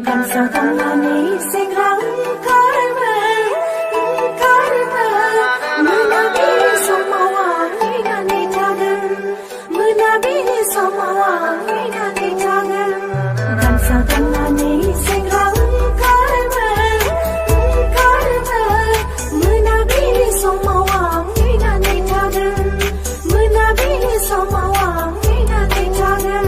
Gansa tangani singrang karmel menabi samawang inani jagan menabi samawang inani jagan Gansa tangani singrang karmel menabi samawang inani jagan menabi samawang inani jagan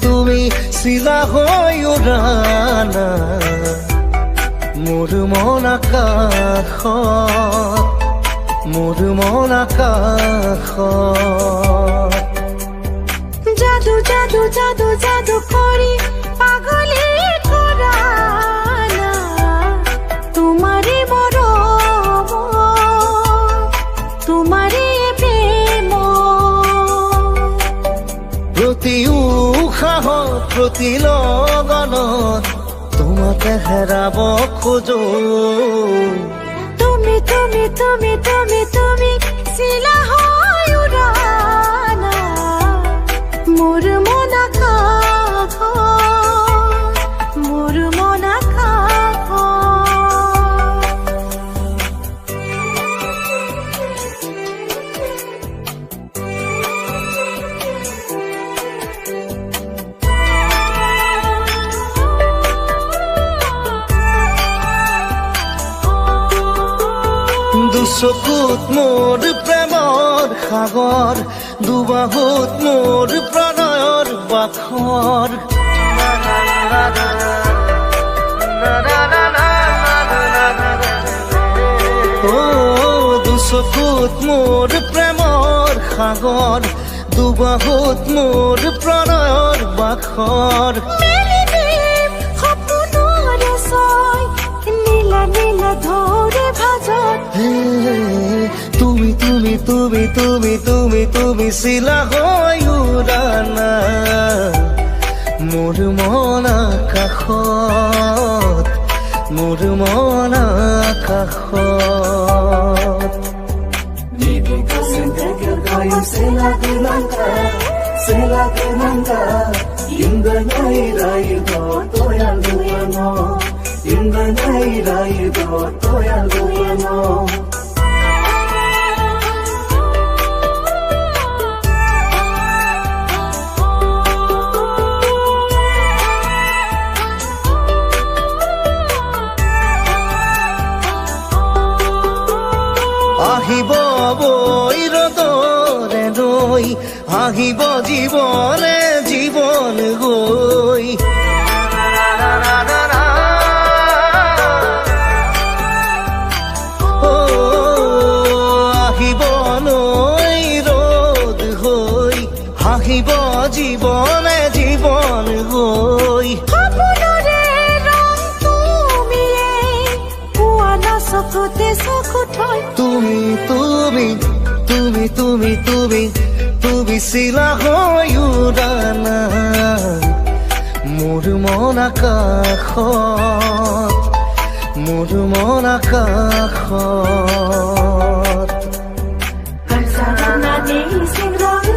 তুমি শিলা হৈ উৰানা মোৰ মন আকাশত জাদু জাদু জাদু জাদু কৰি পাগলে কৰানা তোমাৰে মৰম তোমাৰে প্ৰেম প্ৰতি উশাহত প্ৰতি লগনত তোমাকে হেৰাব খোজো তুমি তুমি তুমি তুমি তুমি শিলা হৈ উৰানা মোৰ মন আকাশত মোৰ মন আকাশত দুচকুত মোৰ প্ৰেমৰ সাগৰ দুবাহুত মোৰ প্ৰণয়ৰ বাখৰ দুচকুত মোৰ প্ৰেমৰ সাগৰ দুবাহুত মোৰ প্ৰণয়ৰ বাখৰ তুমি তুমি তুমি তুমি তুমি তুমি শিলা হৈ উৰানা মোৰ মন আকাশত মোৰ মন আকাশত আহিব বৈৰদৰে নৈ আহিব জীৱনে জীৱন গৈ আহিব নৈ ৰ'দ হৈ আহিব জীৱনে জীৱন গৈ তুমি তুমি তুমি তুমি তুমি তুমি শিলা হৈ উৰানা মোৰ মন আকাশত মোৰ মন আকাশত Gansa tangani singrang